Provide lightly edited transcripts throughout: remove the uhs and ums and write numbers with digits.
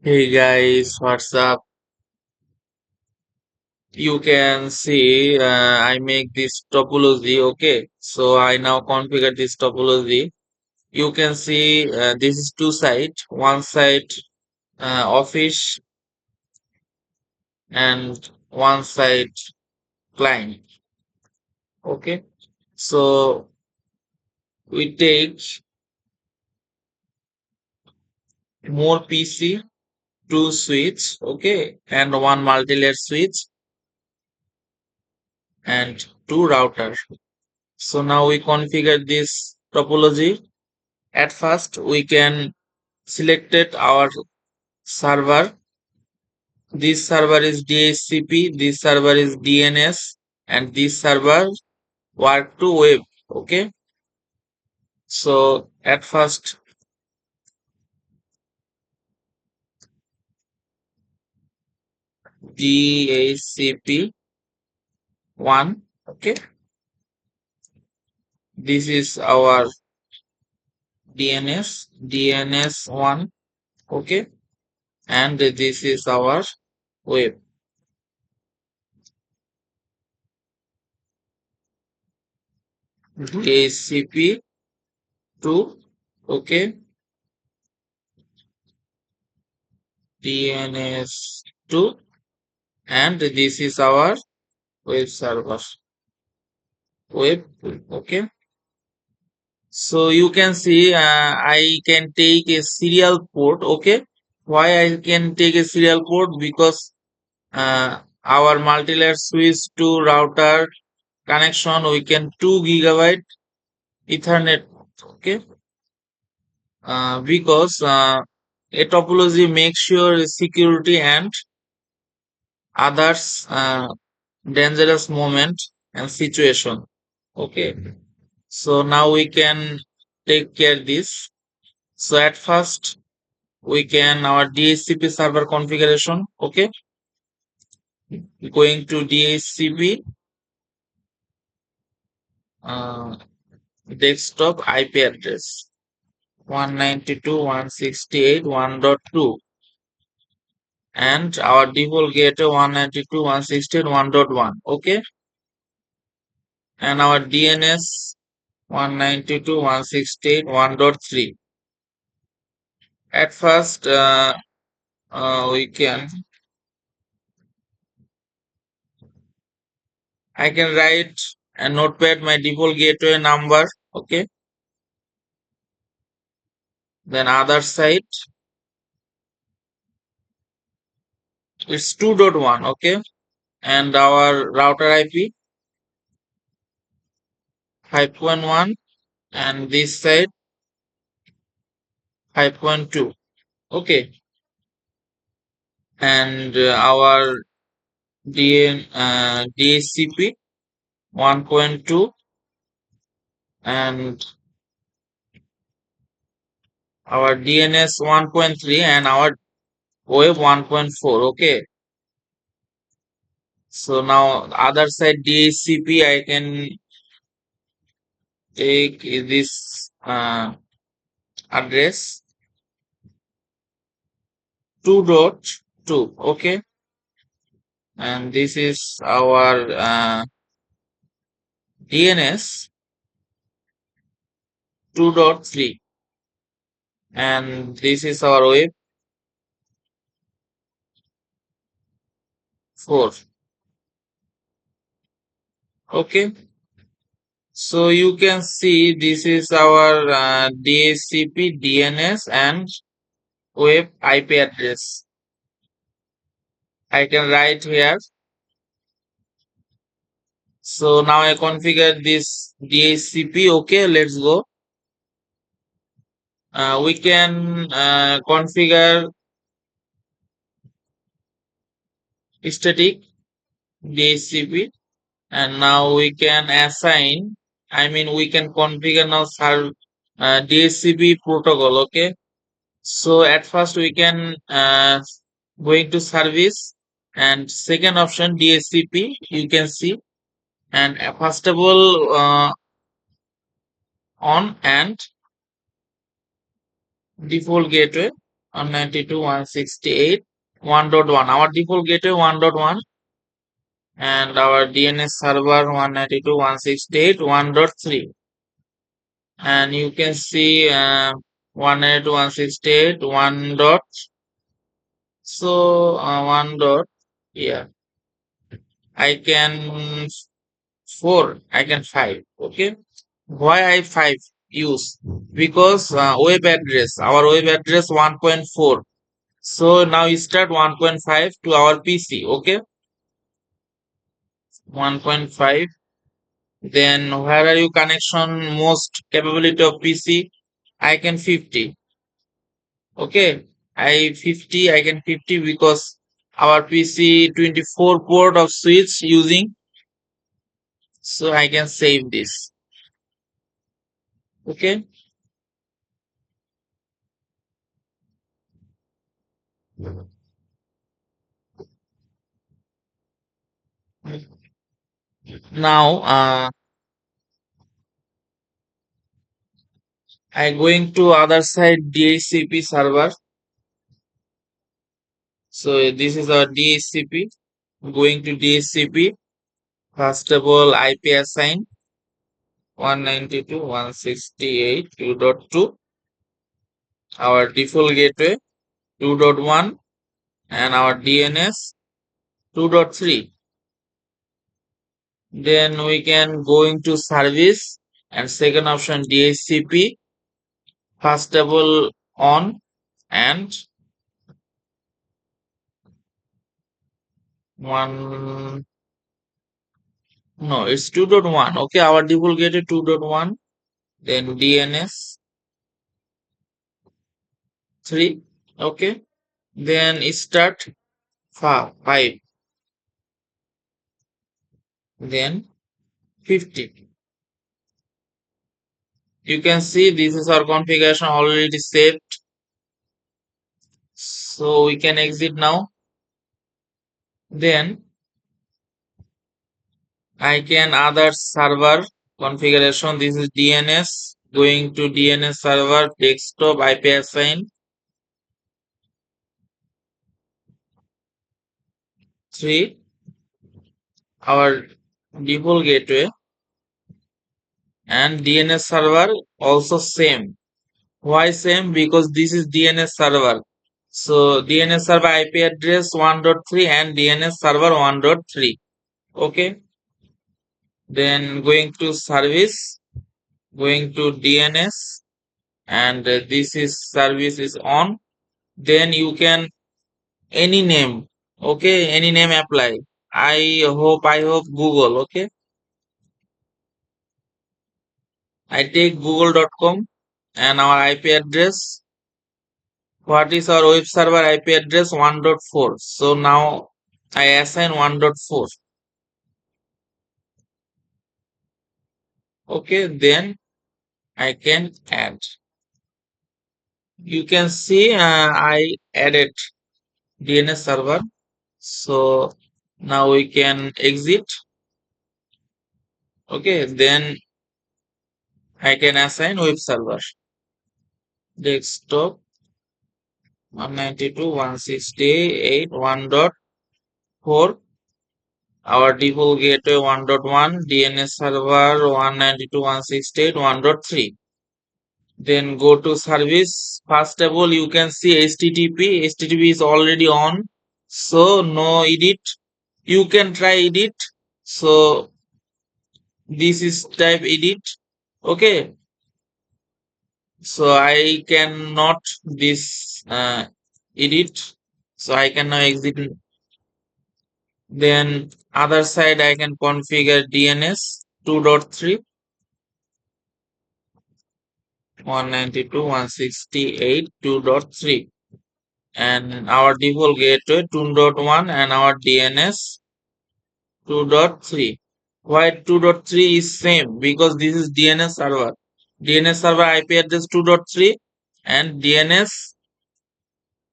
Hey guys, what's up? You can see I make this topology, okay? So I now configure this topology. You can see this is two side, one side office and one side client, okay? So we take more PC, two switch, okay? And one multi-layer switch and two router. So now we configure this topology. At first, we can selected our server. This server is DHCP, this server is DNS, and this server work to web. Okay, so at first DHCP 1. Okay, this is our DNS 1. Okay, and this is our web. DHCP 2. Okay, DNS 2, and this is our web server. Web. Okay, so you can see I can take a serial port. Okay, why I can take a serial port? Because our multi-layer switch to router connection, we can 2 GB Ethernet. Okay, because a topology makes sure security and others dangerous moment and situation. Okay, so now we can take care this. So at first we can our DHCP server configuration. Okay, going to DHCP uh, desktop IP address 192.168.1.2, and our default gateway 192.168.1.1. Okay, and our DNS 192.168.1.3. At first we can I can write a notepad my default gateway number. Okay, then other side it's 2.1. Okay, and our router IP 5.1, and this side 5.2. Okay, and our DHCP 1.2, and our DNS 1.3, and our web 1.4. Okay, so now other side DHCP I can take this address 2.2. Okay, and this is our DNS 2.3, and this is our web 4. Okay, so you can see this is our DHCP, DNS, and web IP address. I can write here. So now I configure this DHCP. Okay, let's go. We can configure static DHCP, and now we can assign. I mean, we can configure now DHCP protocol. Okay, so at first we can going to service, and second option DHCP you can see, and first of all on and default gateway. 192.168.1.1. Our default gateway 1.1 and our DNS server 192.168.1.3. And you can see 192.168 1 dot. So 1 dot. Yeah, I can 4. I can 5. Okay. Why I 5 use? Because web address. Our web address 1.4. So now we start 1.5 to our PC. Okay. 1.5. Then where are you connection most capability of PC? I can 50. Okay. I can 50 because our PC 24 port of switch using, so I can save this. Okay. Now I going to other side DHCP server. So this is our DHCP. Going to DHCP. First of all, IP assign 192.168.2.2. Our default gateway 2.1 and our DNS 2.3. Then we can go into service and second option DHCP. First of all on and one. No, it's 2.1. Okay, our default gateway 2.1. Then DNS 3. Okay. Then start 5. Then 50. You can see this is our configuration already saved. So we can exit now. Then I can other server configuration. This is DNS. Going to DNS server desktop IP assign 3. Our default gateway and DNS server also same. Why same? Because this is DNS server. So DNS server IP address 1.3 and DNS server 1.3. Okay. Then going to service, going to DNS, and this is service is on. Then you can any name. Okay, any name apply. I hope Google. Okay. I take google.com and our IP address. What is our web server IP address? 1.4. So now I assign 1.4. Okay, then I can add. You can see I added DNS server. So now we can exit. Okay, then I can assign web server. Desktop 192.168.1.4. Our default gateway 1.1, DNS server 192.168.1.3. Then go to service. First of all, you can see HTTP. HTTP is already on. So no edit. You can try edit. So this is type edit. Okay. So I cannot this edit. So I can now exit. Then other side I can configure DNS 2.3 192.168 2.3 and our default gateway 2.1 and our DNS 2.3. Why 2.3 is same? Because this is DNS server. DNS server IP address 2.3 and DNS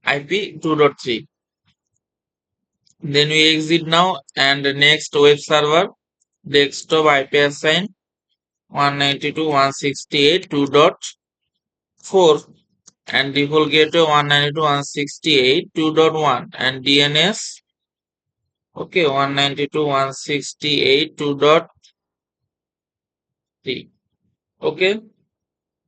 IP 2.3. Then we exit now and the next web server desktop IP assign 192.168.2.4. and default gateway 192.168.2.1 and DNS okay 192.168.2.3. Okay,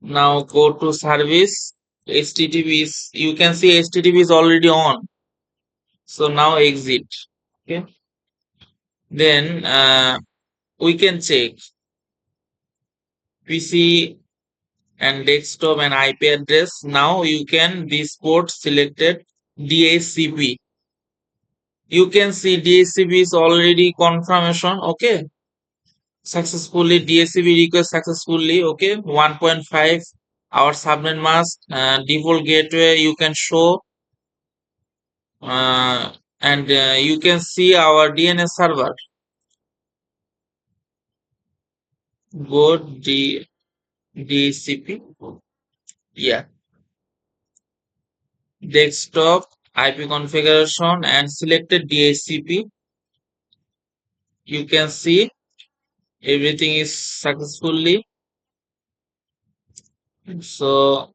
now go to service. HTTP is, you can see HTTP is already on, so now exit. Okay, then we can check PC and desktop and IP address. Now you can this port selected DHCP. You can see DHCP is already confirmation. Okay, successfully DHCP request successfully. Okay, 1.5 our subnet mask default gateway you can show and you can see our DNS server. Go DHCP. Yeah, desktop IP configuration and selected DHCP. You can see everything is successfully. So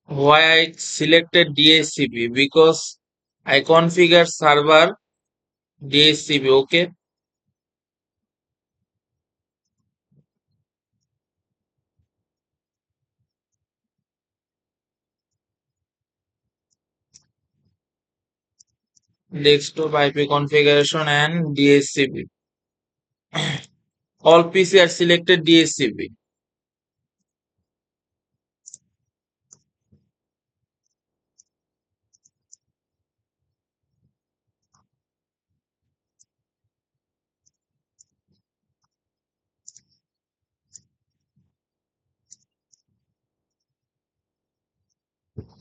why I selected DHCP? Because I configured server DHCP. Okay, desktop IP configuration and DHCP. All PC are selected DHCP.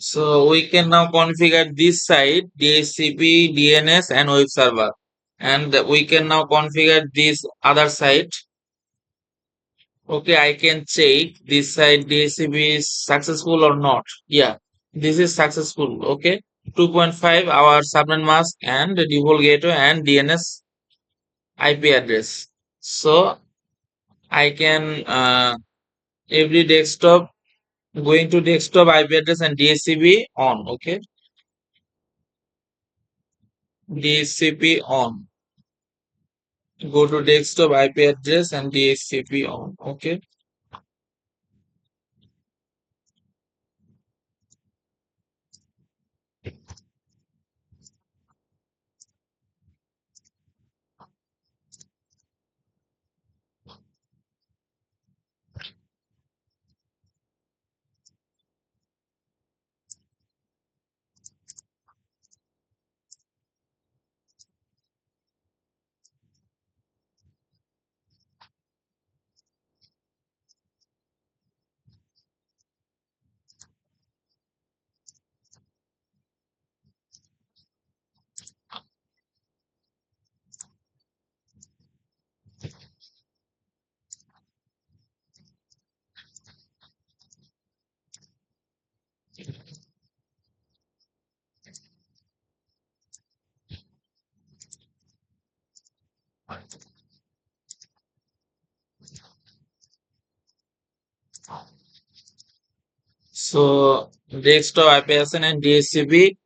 So we can now configure this side DHCP, DNS and web server. And we can now configure this other side. Okay, I can check this side DHCP is successful or not. Yeah, this is successful. Okay, 2.5 our subnet mask and the default gateway and DNS IP address. So I can every desktop going to desktop IP address and DHCP on. Okay, DHCP on. Go to desktop IP address and DHCP on. Okay. So desktop IP address and DHCP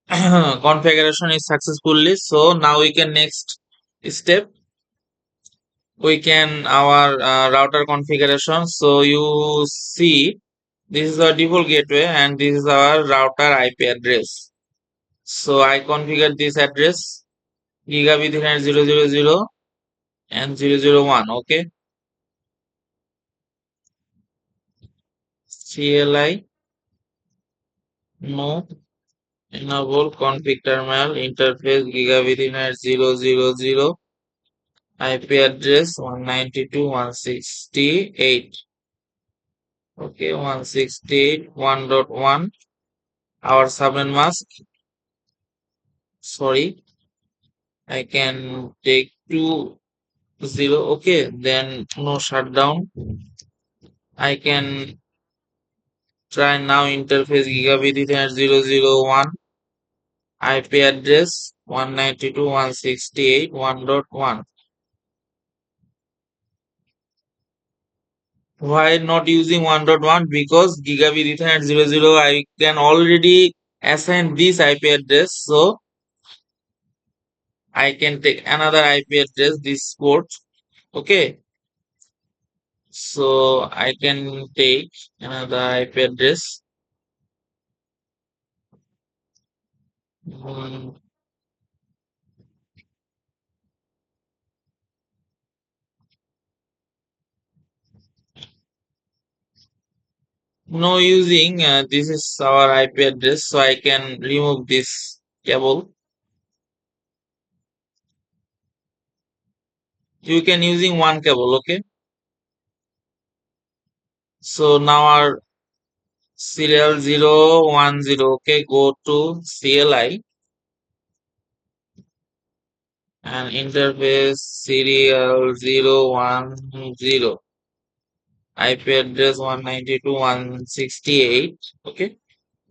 configuration is successfully. So now we can next step. We can our router configuration. So you see this is our default gateway and this is our router IP address. So I configured this address gigabit Ethernet 000 and 001. Okay, CLI no enable config terminal interface gigabit Ethernet 000 IP address 192.168. Okay, 168.1.1. Our subnet mask. Sorry, I can take 2 0. Okay, then no shutdown. I can try now interface gigabit Ethernet 001 IP address 192.168.1.1. Why not using 1.1? Because gigabit Ethernet 00 I can already assign this IP address, so I can take another IP address, this port. Okay, so I can take another IP address. Mm, no using this is our IP address, so I can remove this cable. You can using one cable, okay? So now our serial 010, okay, go to CLI and interface serial 010 IP address 192.168, okay,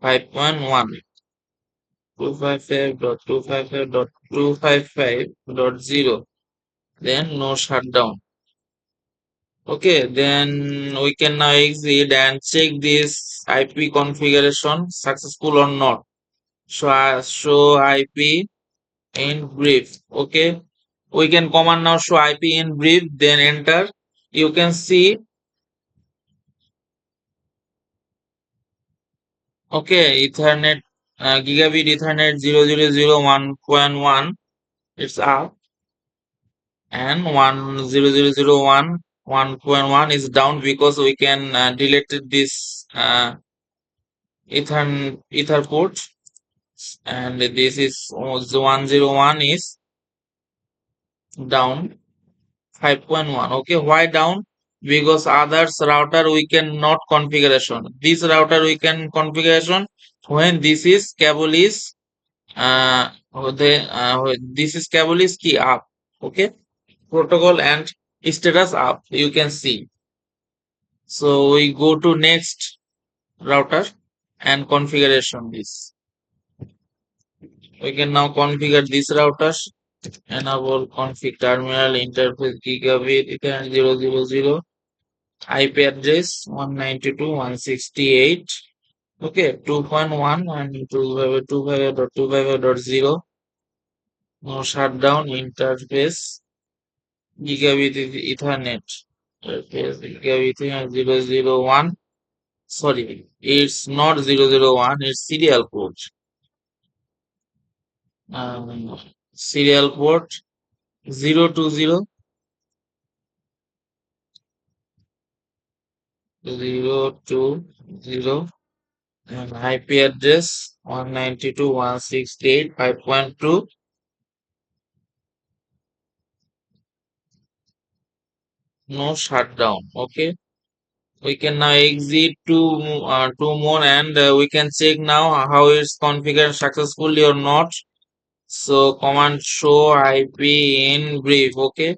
5.1 255.255.255.0, then no shutdown. Okay, then we can now exit and check this IP configuration successful or not. Show IP in brief. Okay, we can command now show IP in brief, then enter. You can see, okay, Ethernet, gigabit Ethernet 0001.1, it's up, and 10001 is down because we can delete this ether port, and this is 101 is down 5.1. Okay, why down? Because others router we can not configuration. This router we can configuration when this is cable is this is cable is key up. Okay, protocol and status up. You can see. So we go to next router and configuration this. We can now configure this routers. Enable config terminal interface gigabit Ethernet 000 IP address 192.168. Okay, 2.1 and 255.255.0. No shutdown interface gigabit Ethernet. Interface gigabit Ethernet 001. Sorry, it's not 001, it's serial port. Serial port 020 020 and IP address 192.168.5.2. No shutdown. Okay, we can now exit to more, and we can check now how it's configured successfully or not. So command show IP in brief. Okay,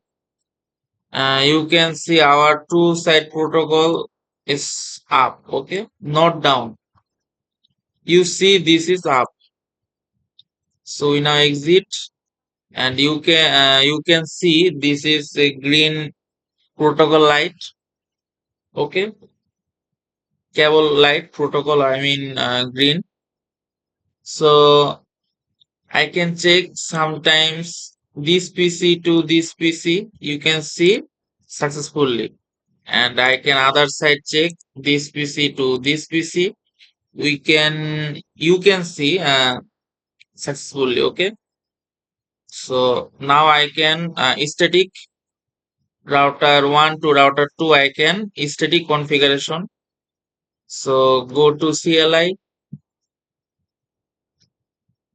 you can see our two side protocol is up. Okay, not down. You see this is up. So we now exit, and you can see this is a green protocol light. Okay, cable light protocol, I mean green. So I can check sometimes this PC to this PC, you can see successfully, and I can other side check this PC to this PC, we can you can see successfully. Okay, so now I can static router 1 to router 2, I can static configuration. So go to CLI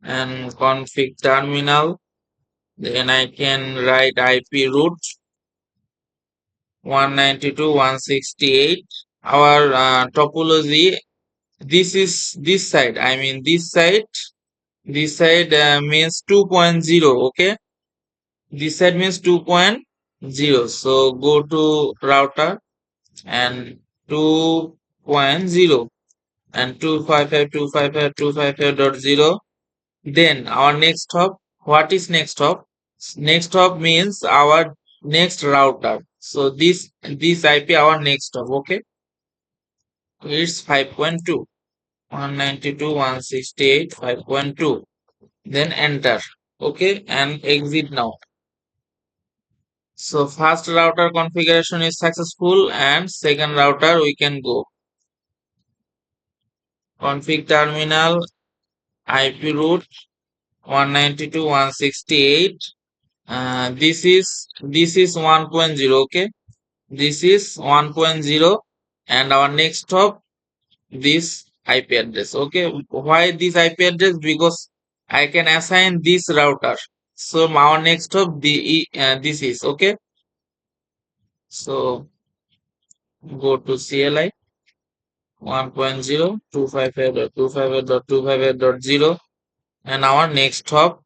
and config terminal. Then I can write IP root 192.168. our topology. This is this side. I mean this side. This side means 2.0. Okay. This side means 2.0. So go to router and 2.0 and 255.255.255.0. Then our next hop. What is next hop? Next hop means our next router. So this IP our next hop. Okay. It's 5.2. 192.168.5.2. Then enter. Okay, and exit now. So first router configuration is successful and second router we can go. Config terminal IP root 192.168. This is 1.0. Okay, this is 1.0 and our next hop this IP address. Okay, why this IP address? Because I can assign this router. So our next hop this is okay. So go to CLI 1.0 255.258.258.0 and our next hop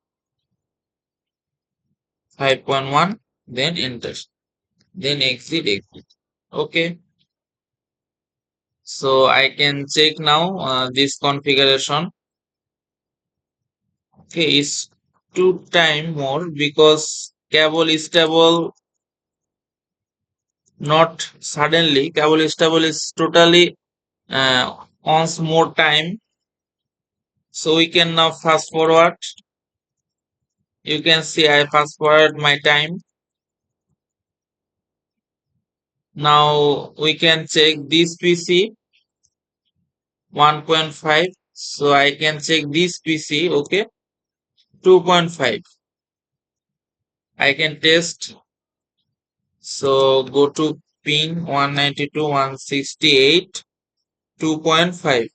5.1. Then enter. Then exit. Okay. So I can check now this configuration. Okay, it's 2 time more because cable is stable, not suddenly. Cable is stable is totally once more time. So we can now fast forward. You can see I fast forward my time. Now we can check this PC 1.5. So I can check this PC. Okay, 2.5. I can test. So go to pin 192.168 2.5.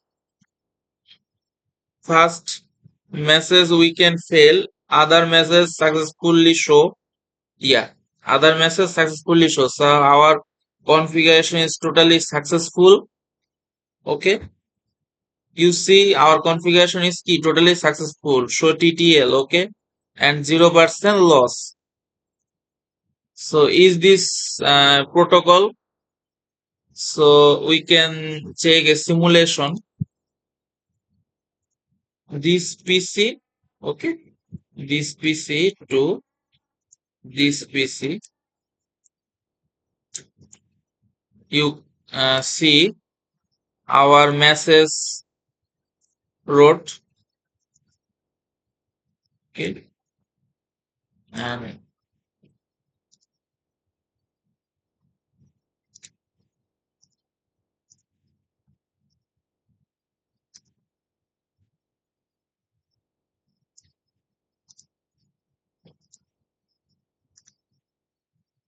First message we can fail, other message successfully show. Yeah, other message successfully show. So our configuration is totally successful. Okay, you see our configuration is key totally successful. Show TTL. Okay, and 0% loss. So is this protocol? So we can check a simulation. This PC. Okay, this PC to this PC. You see our message wrote. Okay, and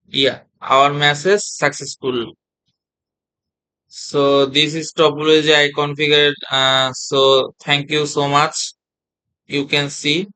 yeah, our message successful. So this is topology I configured. So thank you so much. You can see